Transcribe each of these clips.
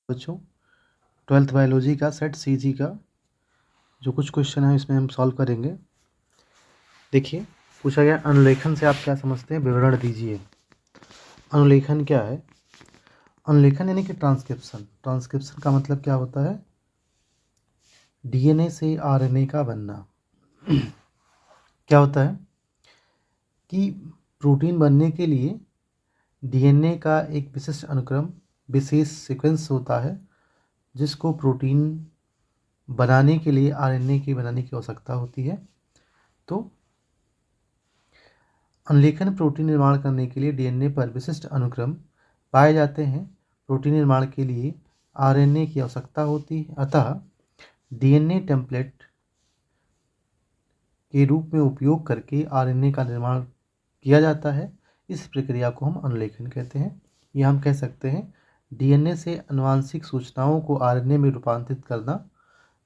बच्चों 12th biology का set CG का जो कुछ क्वेश्चन है इसमें हम सॉल्व करेंगे। देखिए, पूछा गया अनुलेखन से आप क्या समझते हैं, विवरण दीजिए। अनुलेखन क्या है? अनुलेखन यानी कि ट्रांसक्रिप्शन। ट्रांसक्रिप्शन का मतलब क्या होता है? डीएनए से आरएनए का बनना। क्या होता है कि प्रोटीन बनने के लिए डीएनए का एक विशिष्ट अनुक्रम, विशेष सीक्वेंस होता है जिसको प्रोटीन बनाने के लिए आरएनए की बनाने की आवश्यकता होती है। तो अनुलेखन प्रोटीन निर्माण करने के लिए डीएनए पर विशिष्ट अनुक्रम पाए जाते हैं। प्रोटीन निर्माण के लिए आरएनए की आवश्यकता होती है, अतः डीएनए टेम्पलेट के रूप में उपयोग करके आरएनए का निर्माण किया जाता है। इस प्रक्रिया को हम अनुलेखन कहते हैं। या हम कह सकते हैं डीएनए से आनुवांशिक सूचनाओं को आरएनए में रूपांतरित करना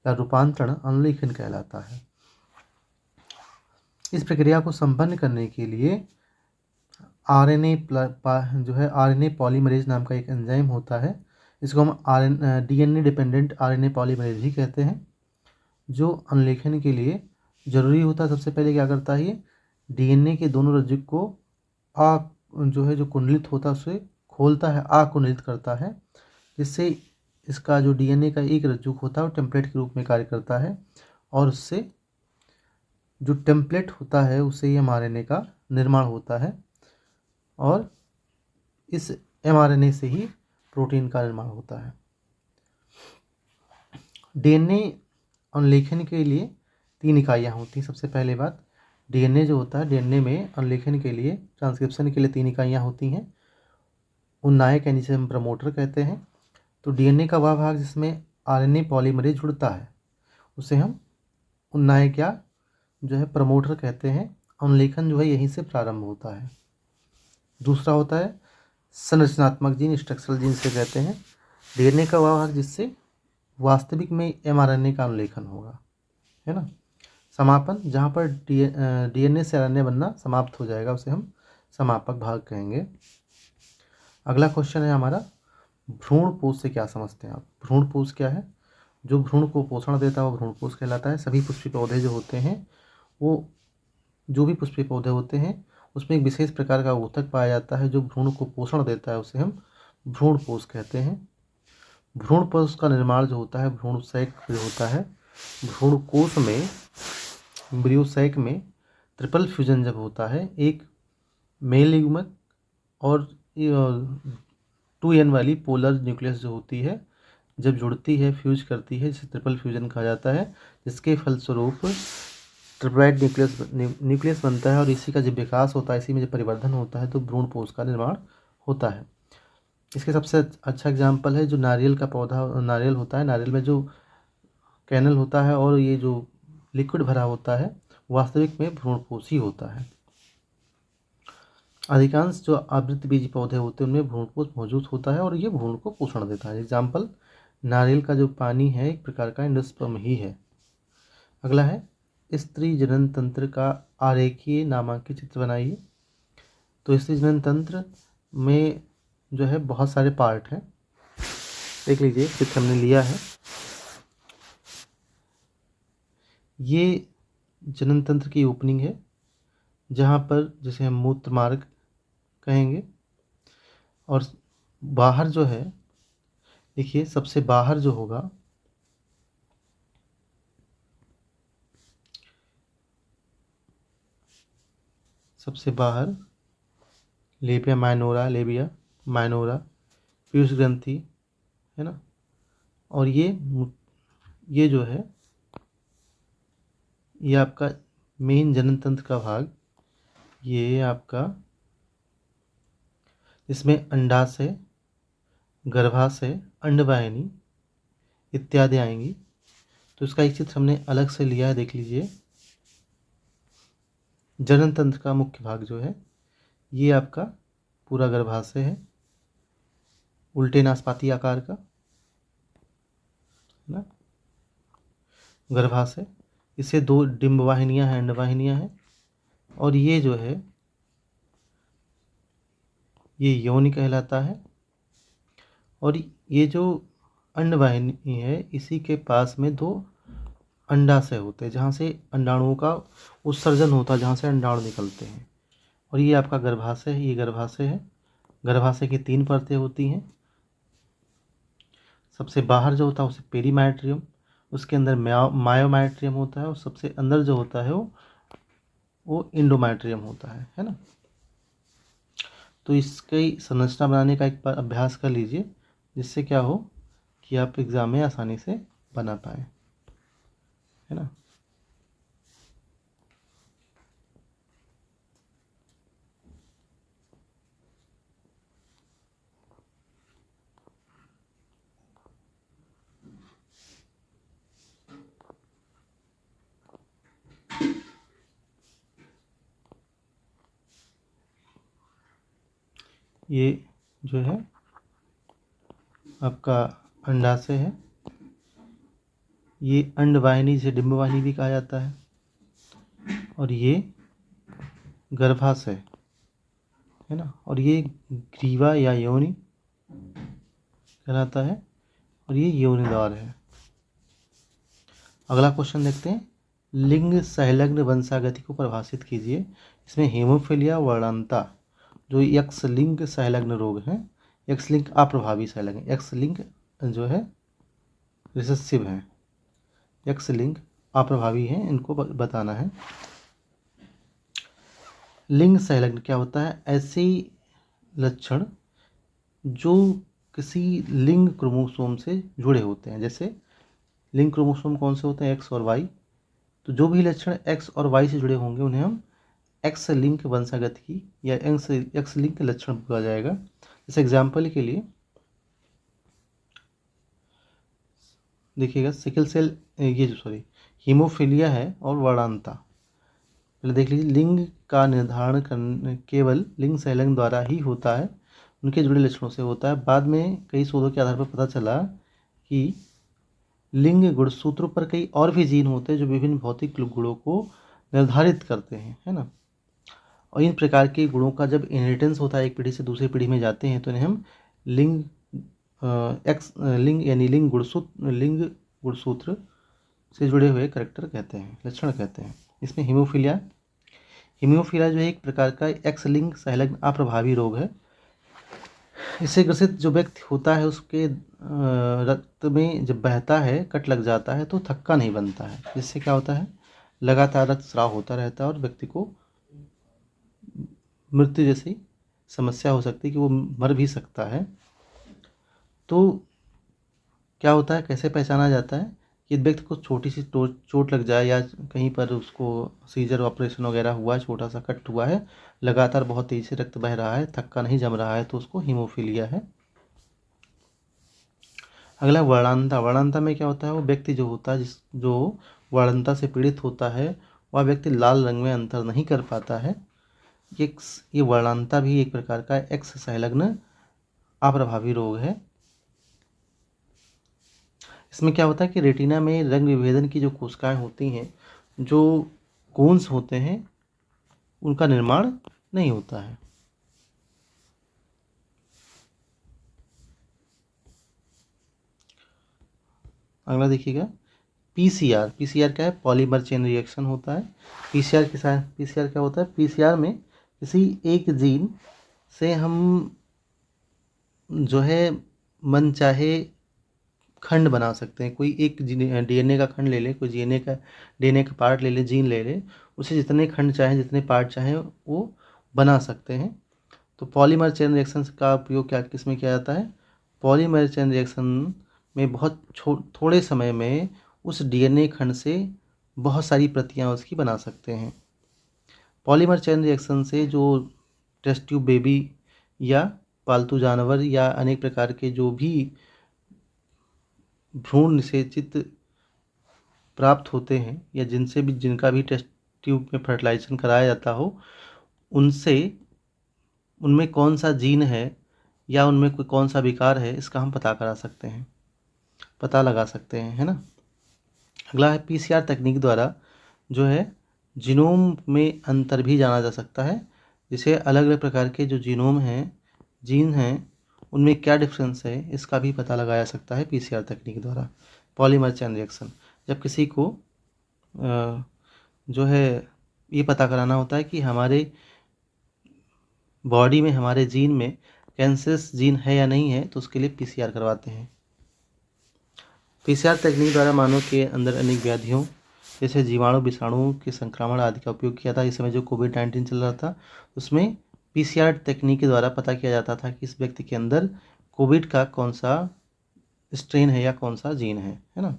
या रूपांतरण अनुलेखन कहलाता है। इस प्रक्रिया को संपन्न करने के लिए आरएनए जो है आरएनए पॉलीमरेज नाम का एक एंजाइम होता है। इसको हम डीएनए डिपेंडेंट आरएनए पॉलीमरेज ही कहते हैं, जो अनुलेखन के लिए ज़रूरी होता है। सबसे पहले क्या करता है, ये डीएनए के दोनों रज्जु को जो कुंडलित होता है उसे खोलता है, आकुंडलित करता है, जिससे इसका जो डीएनए का एक रज्जु होता है वो टेम्पलेट के रूप में कार्य करता है, और उससे जो टेम्पलेट होता है उससे ही एमआरएनए का निर्माण होता है, और इस एमआरएनए से ही प्रोटीन का निर्माण होता है। डीएनए अनुलेखन के लिए 3 इकाइयाँ होती हैं। सबसे पहले बात, डीएनए जो होता है, डीएनए में अनुलेखन के लिए, ट्रांसक्रिप्शन के लिए 3 इकाइयाँ होती हैं। उन्नायक यानी जिसे हम प्रमोटर कहते हैं। तो डीएनए का वह भाग जिसमें आरएनए पॉलीमरेज जुड़ता है उसे हम उन्नायक या जो है प्रमोटर कहते हैं। अनुलेखन जो है यहीं से प्रारंभ होता है। दूसरा होता है संरचनात्मक जीन, स्ट्रक्चरल जीन से कहते हैं। डीएनए का वह भाग जिससे वास्तविक में एमआरएनए का अनुलेखन होगा, है ना। समापन, जहाँ पर डीएनए से आरएनए बनना समाप्त हो जाएगा उसे हम समापक भाग कहेंगे। अगला क्वेश्चन है हमारा, भ्रूणपोष से क्या समझते हैं आप? भ्रूणपोष क्या है? जो भ्रूण को पोषण देता है वो भ्रूणपोष कहलाता है। सभी पुष्पीय पौधे जो होते हैं, वो जो भी पुष्पीय पौधे होते हैं उसमें एक विशेष प्रकार का ऊतक पाया जाता है जो भ्रूण को पोषण देता है, उसे हम भ्रूणपोष कहते हैं। भ्रूणपोष का निर्माण जो होता है, भ्रूणसैक जो होता है, भ्रूणकोष में, एम्ब्रियोसैक में ट्रिपल फ्यूजन जब होता है, एक मेल युग्मक और 2n वाली पोलर न्यूक्लियस जो होती है जब जुड़ती है, फ्यूज करती है, जिसे ट्रिपल फ्यूजन कहा जाता है, जिसके फलस्वरूप ट्रिप्लॉइड न्यूक्लियस बनता है, और इसी का जब विकास होता है, इसी में जब परिवर्धन होता है तो भ्रूणपोष का निर्माण होता है। इसके सबसे अच्छा एग्जाम्पल है जो नारियल का पौधा, नारियल होता है, नारियल में जो कैनल होता है और ये जो लिक्विड भरा होता है वास्तविक में भ्रूणपोष ही होता है। अधिकांश जो आवृतबीजी पौधे होते हैं उनमें भ्रूणपोष मौजूद होता है और ये भ्रूण को पोषण देता है। एग्जाम्पल, नारियल का जो पानी है एक प्रकार का एंडोस्पर्म ही है। अगला है, स्त्री जनन तंत्र का आरेखीय नामांकित चित्र बनाइए। तो स्त्री जनन तंत्र में जो है बहुत सारे पार्ट हैं, देख लीजिए, चित्र हमने लिया है। ये जनन तंत्र की ओपनिंग है, जहाँ पर जिसे हम मूत्र मार्ग कहेंगे, और बाहर जो है, देखिए सबसे बाहर जो होगा, सबसे बाहर labia minora, labia minora, Piyush ग्रंथि, है ना। और ये जो है, ये आपका मेन जनन तंत्र का भाग, ये आपका इसमें अंडाशय, गर्भाशय, अंडवाहिनी इत्यादि आएंगी। तो इसका एक चित्र हमने अलग से लिया है, देख लीजिए। जनन तंत्र का मुख्य भाग जो है, ये आपका पूरा गर्भाशय है, उल्टे नासपाती आकार का, है ना, गर्भाशय। इसे 2 डिंब वाहिनियाँ हैं, अंडवाहिनियाँ हैं, और ये जो है ये योनि कहलाता है। और ये जो अंडवाहिनी है, इसी के पास में 2 अंडाशय होते हैं जहाँ से अंडाणुओं का उत्सर्जन होता है, जहाँ से अंडाणु निकलते हैं। और ये आपका गर्भाशय है, ये गर्भाशय है। गर्भाशय की 3 परतें होती हैं। सबसे बाहर जो होता है उसे पेरीमाइट्रियम, उसके अंदर मायोमाइट्रियम होता है, और सबसे अंदर जो होता है वो इंडोमाइट्रियम होता है ना। तो इसकी संरचना बनाने का एक बार अभ्यास कर लीजिए, जिससे क्या हो कि आप एग्ज़ाम में आसानी से बना पाएँ, है ना। ये जो है आपका अंडाशय है, ये अंडवाहिनी से डिंबवाहिनी भी कहा जाता है, और ये गर्भाशय है ना, और ये ग्रीवा या योनि कहलाता है, और ये योनि द्वार है। अगला क्वेश्चन देखते हैं, लिंग सहलग्न वंशागति को परिभाषित कीजिए। इसमें हेमोफीलिया वर्णांता जो एक्स लिंग सहलग्न रोग है, एक्स लिंग अप्रभावी सहलग्न, एक्स लिंग जो है रिसेसिव है, एक्स लिंग अप्रभावी है, इनको बताना है। लिंग सहलग्न क्या होता है? ऐसे लक्षण जो किसी लिंग क्रोमोसोम से जुड़े होते हैं। जैसे लिंग क्रोमोसोम कौन से होते हैं? एक्स और वाई। तो जो भी लक्षण एक्स और वाई से जुड़े होंगे उन्हें हम एक्स लिंक वंशागत की या एक्स लिंक लक्षण बोला जाएगा। जैसे एग्जाम्पल के लिए देखिएगा, सिकल सेल, ये जो हीमोफीलिया है और वर्णांता। पहले देख लीजिए, लिंग का निर्धारण करने केवल लिंग सहलग्न द्वारा ही होता है, उनके जुड़े लक्षणों से होता है। बाद में कई शोधों के आधार पर पता चला कि लिंग गुणसूत्रों पर कई और भी जीन होते हैं जो विभिन्न भौतिक गुणों को निर्धारित करते हैं, है ना। और इन प्रकार के गुणों का जब इनहेरिटेंस होता है, एक पीढ़ी से दूसरी पीढ़ी में जाते हैं, तो इन्हें हम लिंग लिंग यानी लिंग गुणसूत्र से जुड़े हुए करैक्टर कहते हैं, लक्षण कहते हैं। इसमें हीमोफीलिया जो है एक प्रकार का एक्स लिंग सहलग्न अप्रभावी रोग है। इससे ग्रसित जो व्यक्ति होता है उसके रक्त में जब बहता है, कट लग जाता है, तो थक्का नहीं बनता है, जिससे क्या होता है, लगातार रक्तस्राव होता रहता है और व्यक्ति को मृत्यु जैसी समस्या हो सकती है कि वो मर भी सकता है। तो क्या होता है, कैसे पहचाना जाता है कि व्यक्ति को छोटी सी चोट लग जाए या कहीं पर उसको सीजर ऑपरेशन वगैरह हुआ है, छोटा सा कट हुआ है, लगातार बहुत तेज़ी से रक्त बह रहा है, थक्का नहीं जम रहा है, तो उसको हीमोफीलिया है। अगला वर्णांता। वर्णांता में क्या होता है, वो व्यक्ति जो होता है जो वर्णांता से पीड़ित होता है, वह व्यक्ति लाल रंग में अंतर नहीं कर पाता है। ये वर्णांता भी एक प्रकार का एक्स सहलग्न अप्रभावी रोग है। इसमें क्या होता है कि रेटिना में रंग विभेदन की जो कोशिकाएं होती हैं, जो कोन्स होते हैं, उनका निर्माण नहीं होता है। अगला देखिएगा, पीसीआर। पीसीआर क्या है? पॉलीमर चेन रिएक्शन होता है। पीसीआर क्या होता है? पीसीआर में किसी एक जीन से हम जो है मन चाहे खंड बना सकते हैं। कोई एक डीएनए का खंड ले ले, कोई डीएनए का पार्ट ले ले, जीन ले ले, उसे जितने खंड चाहें, जितने पार्ट चाहें वो बना सकते हैं। तो पॉलीमर चेन रिएक्शन का उपयोग किस में किया जाता है? पॉलीमर चेन रिएक्शन में बहुत थोड़े समय में उस डीएनए खंड से बहुत सारी प्रतियां उसकी बना सकते हैं। पॉलीमर चेन रिएक्शन से जो टेस्ट ट्यूब बेबी या पालतू जानवर या अनेक प्रकार के जो भी भ्रूण निषेचित प्राप्त होते हैं, या जिनका भी टेस्ट ट्यूब में फर्टिलाइजेशन कराया जाता हो, उनमें कौन सा जीन है या उनमें कोई कौन सा विकार है, इसका हम पता लगा सकते हैं, है ना। अगला है, पीसीआर तकनीक द्वारा जो है जीनोम में अंतर भी जाना जा सकता है। जिसे अलग अलग प्रकार के जो जीन हैं, उनमें क्या डिफरेंस है इसका भी पता लगाया सकता है पीसीआर तकनीक द्वारा। पॉलीमर चेन रिएक्शन, जब किसी को जो है ये पता कराना होता है कि हमारे बॉडी में, हमारे जीन में कैंसरस जीन है या नहीं है, तो उसके लिए पीसीआर करवाते हैं। पीसीआर तकनीक द्वारा मानव के अंदर अनेक व्याधियों जैसे जीवाणु, विषाणुओं के संक्रमण आदि का उपयोग किया था। इस समय जो कोविड-19 चल रहा था उसमें पीसीआर तकनीक के द्वारा पता किया जाता था कि इस व्यक्ति के अंदर कोविड का कौन सा स्ट्रेन है या कौन सा जीन है ना।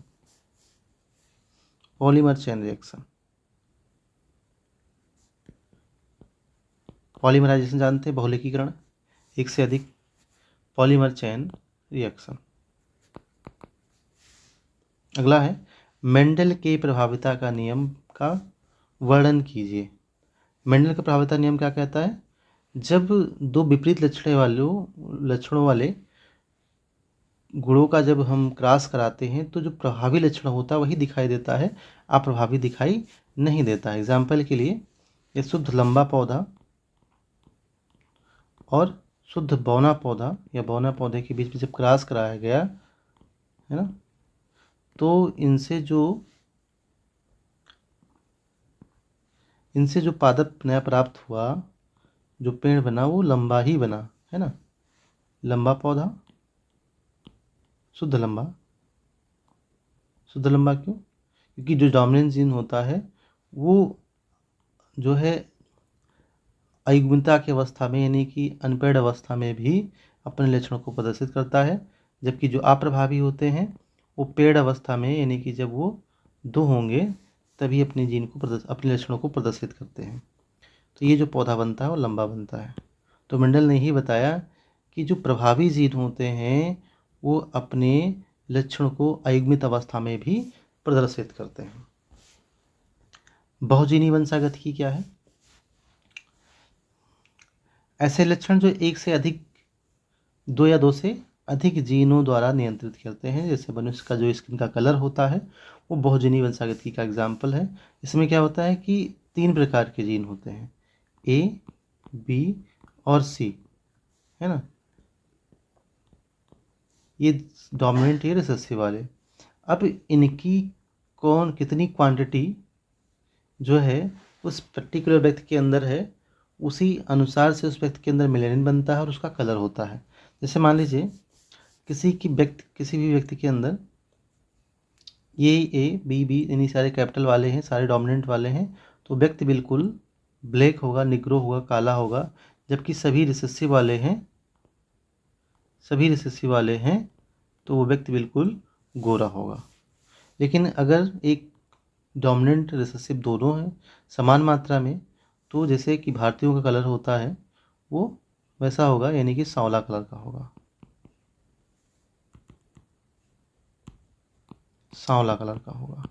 पॉलीमर चेन रिएक्शन, पॉलीमराइजेशन जानते हैं, बहुलकीकरण, एक से अधिक। Polymer chain reaction. अगला है मेंडल के प्रभाविता का नियम का वर्णन कीजिए। मेंडल का प्रभाविता नियम क्या कहता है? जब दो विपरीत लक्षणों वाले गुणों का जब हम क्रॉस कराते हैं तो जो प्रभावी लक्षण होता है वही दिखाई देता है, अप्रभावी दिखाई नहीं देता है। एग्जाम्पल के लिए, ये शुद्ध लंबा पौधा और शुद्ध बौना पौधा या बौना पौधे के बीच में जब क्रॉस कराया गया है ना, तो इनसे जो पादप नया प्राप्त हुआ, जो पेड़ बना वो लंबा ही बना, है ना। लंबा पौधा, शुद्ध लंबा। शुद्ध लंबा क्यों? क्योंकि जो डोमिनेंट जीन होता है वो जो है अयुग्मता की अवस्था में, यानी कि अनपेयर्ड अवस्था में भी अपने लक्षणों को प्रदर्शित करता है, जबकि जो अप्रभावी होते हैं वो पेड़ अवस्था में, यानी कि जब वो दो होंगे तभी अपने अपने लक्षणों को प्रदर्शित करते हैं। तो ये जो पौधा बनता है वो लंबा बनता है। तो मेंडल ने ही बताया कि जो प्रभावी जीन होते हैं वो अपने लक्षण को अयुग्मित अवस्था में भी प्रदर्शित करते हैं। बहुजीनी वंशागतिकी क्या है? ऐसे लक्षण जो एक से अधिक, दो या दो से अधिक जीनों द्वारा नियंत्रित करते हैं। जैसे मनुष्य का जो स्किन का कलर होता है वो बहुजीनी वंशागतिकी का एग्जाम्पल है। इसमें क्या होता है कि 3 प्रकार के जीन होते हैं, ए, बी और सी, है ना। ये डोमिनेंट है रिसेसिव वाले। अब इनकी कितनी क्वांटिटी जो है उस पर्टिकुलर व्यक्ति के अंदर है, उसी अनुसार से उस व्यक्ति के अंदर मेलेनिन बनता है और उसका कलर होता है। जैसे मान लीजिए किसी भी व्यक्ति के अंदर ये ए बी बी यानी सारे कैपिटल वाले हैं, सारे डोमिनेंट वाले हैं, तो व्यक्ति बिल्कुल ब्लैक होगा, निग्रो होगा, काला होगा। जबकि सभी रिसेसिव वाले हैं तो वो व्यक्ति बिल्कुल गोरा होगा। लेकिन अगर एक डोमिनेंट रिसेसिव दोनों हैं समान मात्रा में, तो जैसे कि भारतीयों का कलर होता है वो वैसा होगा, यानी कि सांवला कलर का होगा, सांवला कलर का होगा।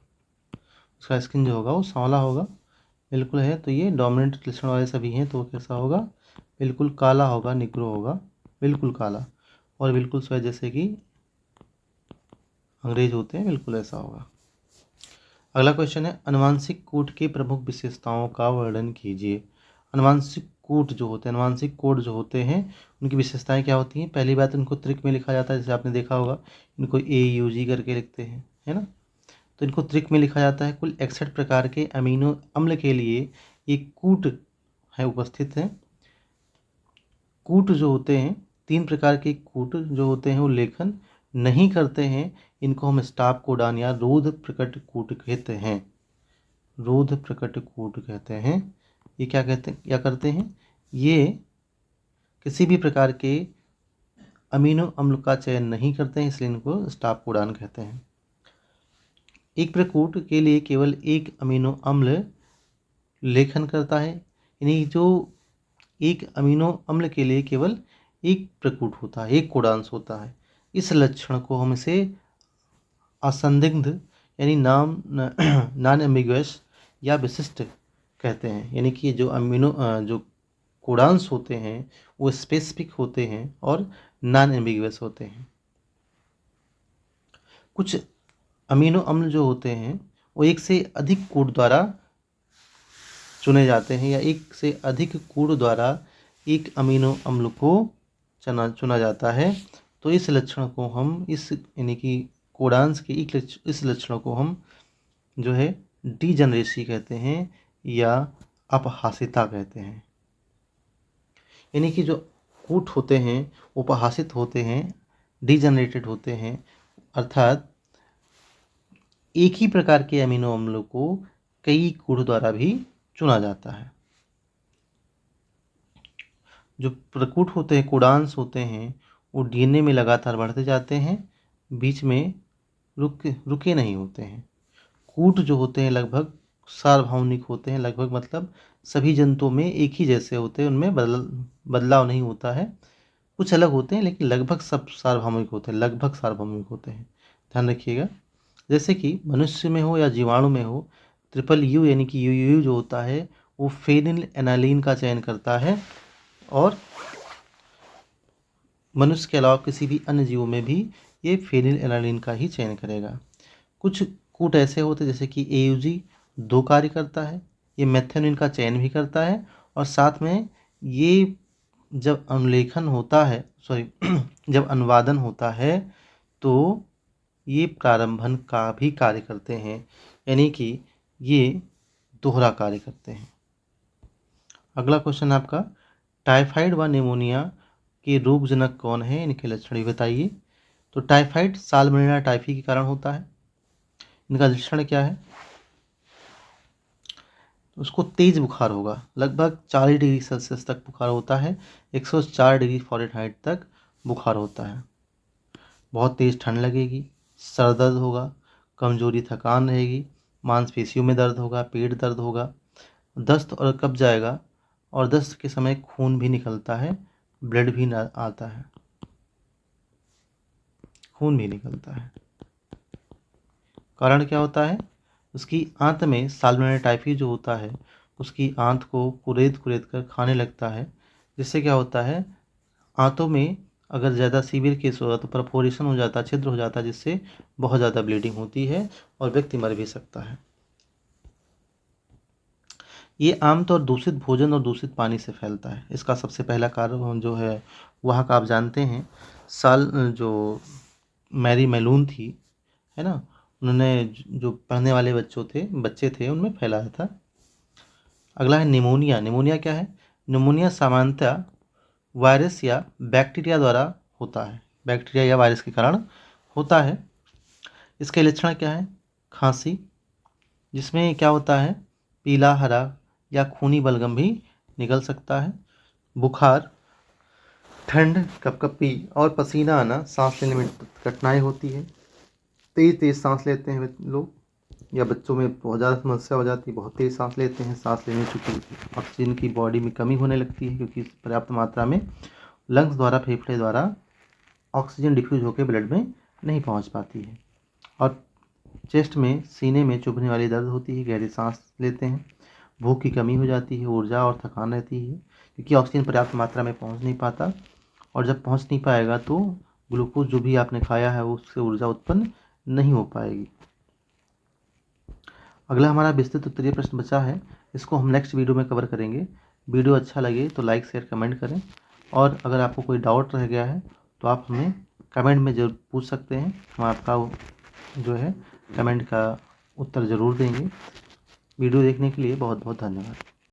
उसका स्किन जो होगा वो सांवला होगा, बिल्कुल है। तो ये डोमिनेंट लक्षण वाले सभी हैं, तो कैसा होगा? बिल्कुल काला होगा, निग्रो होगा, बिल्कुल काला, और बिल्कुल स्वयं जैसे कि अंग्रेज होते हैं, बिल्कुल ऐसा होगा। अगला क्वेश्चन है, अनुवांशिक कोड की प्रमुख विशेषताओं का वर्णन कीजिए। अनुवांशिक कोड जो होते हैं उनकी विशेषताएं क्या होती हैं? पहली बात, उनको त्रिक में लिखा जाता है। जैसे आपने देखा होगा इनको AUG करके लिखते हैं, है ना। तो इनको त्रिक में लिखा जाता है। कुल 61 प्रकार के अमीनो अम्ल के लिए एक कूट है उपस्थित है। कूट जो होते हैं, 3 प्रकार के कूट जो होते हैं वो लेखन नहीं करते हैं। इनको हम स्टॉप कोडान या रोध प्रकट कूट कहते हैं। रोध प्रकट कूट कहते हैं। ये क्या करते हैं? ये किसी भी प्रकार के अमीनो अम्ल का चयन नहीं करते हैं, इसलिए इनको स्टॉप कोडान कहते हैं। एक प्रकूट के लिए केवल एक अमीनो अम्ल लेखन करता है, यानी जो एक अमीनो अम्ल के लिए केवल एक प्रकूट होता है, एक कोडांश होता है। इस लक्षण को हम इसे असंदिग्ध यानी नॉन एम्बिगुअस या विशिष्ट कहते हैं। यानी कि जो कोडांश होते हैं वो स्पेसिफिक होते हैं और नॉन एम्बिगुअस होते हैं। कुछ अमीनो अम्ल जो होते हैं वो एक से अधिक कोड द्वारा चुने जाते हैं, या एक से अधिक कोड द्वारा एक अमीनो अम्ल को चुना जाता है, तो इस लक्षण को हम यानी कि कोडांस के इस लक्षण को हम जो है डीजनरेसी कहते हैं या अपहास्यता कहते हैं। यानी कि जो कूट होते हैं उपहासित होते हैं, डीजनरेटेड होते हैं, अर्थात एक ही प्रकार के अमीनो अम्लों को कई कूट द्वारा भी चुना जाता है। जो प्रकूट होते हैं, कोडांस होते हैं, वो डीएनए में लगातार बढ़ते जाते हैं, बीच में रुके नहीं होते हैं। कूट जो होते हैं लगभग सार्वभौमिक होते हैं, लगभग मतलब सभी जंतुओं में एक ही जैसे होते हैं, उनमें बदलाव नहीं होता है। कुछ अलग होते हैं लेकिन लगभग सब सार्वभौमिक होते हैं, लगभग सार्वभौमिक होते हैं, ध्यान रखिएगा। जैसे कि मनुष्य में हो या जीवाणु में हो, ट्रिपल यू यानी कि यू जो होता है वो फेनिल एनालिन का चयन करता है, और मनुष्य के अलावा किसी भी अन्य जीवों में भी ये फेनिल एनालिन का ही चयन करेगा। कुछ कूट ऐसे होते हैं जैसे कि AUG 2 कार्य करता है, ये मेथिओनिन का चयन भी करता है, और साथ में ये जब अनुलेखन होता है जब अनुवादन होता है तो ये प्रारंभन का भी कार्य करते हैं, यानी कि ये दोहरा कार्य करते हैं। अगला क्वेश्चन आपका, टाइफाइड व निमोनिया के रोगजनक कौन है, इनके लक्षण भी बताइए। तो टाइफाइड साल्मोनेला टाइफी के कारण होता है। इनका लक्षण क्या है? उसको तेज बुखार होगा, लगभग 40 डिग्री सेल्सियस तक बुखार होता है, 104 डिग्री फ़ारेनहाइट तक बुखार होता है। बहुत तेज ठंड लगेगी, सर दर्द होगा, कमजोरी थकान रहेगी, मांसपेशियों में दर्द होगा, पेट दर्द होगा, दस्त और कब्ज आएगा, और दस्त के समय खून भी निकलता है, ब्लड भी आता है, खून भी निकलता है। कारण क्या होता है? उसकी आंत में साल्मोनेला टाइफी जो होता है उसकी आंत को कुरेद कर खाने लगता है, जिससे क्या होता है, आंतों में अगर ज़्यादा सीवियर केस होगा तो परफोरेशन हो जाता है, छिद्र हो जाता है, जिससे बहुत ज़्यादा ब्लीडिंग होती है और व्यक्ति मर भी सकता है। ये आमतौर दूषित भोजन और दूषित पानी से फैलता है। इसका सबसे पहला कारण जो है वहाँ का आप जानते हैं, जो मैरी मेलून थी, है ना, उन्होंने जो पढ़ने वाले बच्चे थे उनमें फैलाया था। अगला है निमोनिया। निमोनिया क्या है? निमोनिया सामान्यतः वायरस या बैक्टीरिया द्वारा होता है, बैक्टीरिया या वायरस के कारण होता है। इसके लक्षण क्या है? खांसी, जिसमें क्या होता है, पीला हरा या खूनी बलगम भी निकल सकता है, बुखार, ठंड, कपकपी और पसीना आना, सांस लेने में कठिनाई होती है, तेज सांस लेते हैं लोग, या बच्चों में बहुत ज़्यादा समस्या हो जाती है, बहुत तेज सांस लेते हैं, सांस लेने चूँकि ऑक्सीजन की बॉडी में कमी होने लगती है, क्योंकि पर्याप्त मात्रा में लंग्स द्वारा, फेफड़े द्वारा ऑक्सीजन डिफ्यूज होकर ब्लड में नहीं पहुंच पाती है, और चेस्ट में, सीने में चुभने वाली दर्द होती है, गहरी सांस लेते हैं, भूख की कमी हो जाती है, ऊर्जा और थकान रहती है, क्योंकि ऑक्सीजन पर्याप्त मात्रा में पहुंच नहीं पाता, और जब पहुंच नहीं पाएगा तो ग्लूकोज जो भी आपने खाया है उससे ऊर्जा उत्पन्न नहीं हो पाएगी। अगला हमारा विस्तृत उत्तरीय प्रश्न बचा है, इसको हम नेक्स्ट वीडियो में कवर करेंगे। वीडियो अच्छा लगे तो लाइक शेयर कमेंट करें, और अगर आपको कोई डाउट रह गया है तो आप हमें कमेंट में ज़रूर पूछ सकते हैं, हम आपका जो है कमेंट का उत्तर ज़रूर देंगे। वीडियो देखने के लिए बहुत बहुत धन्यवाद।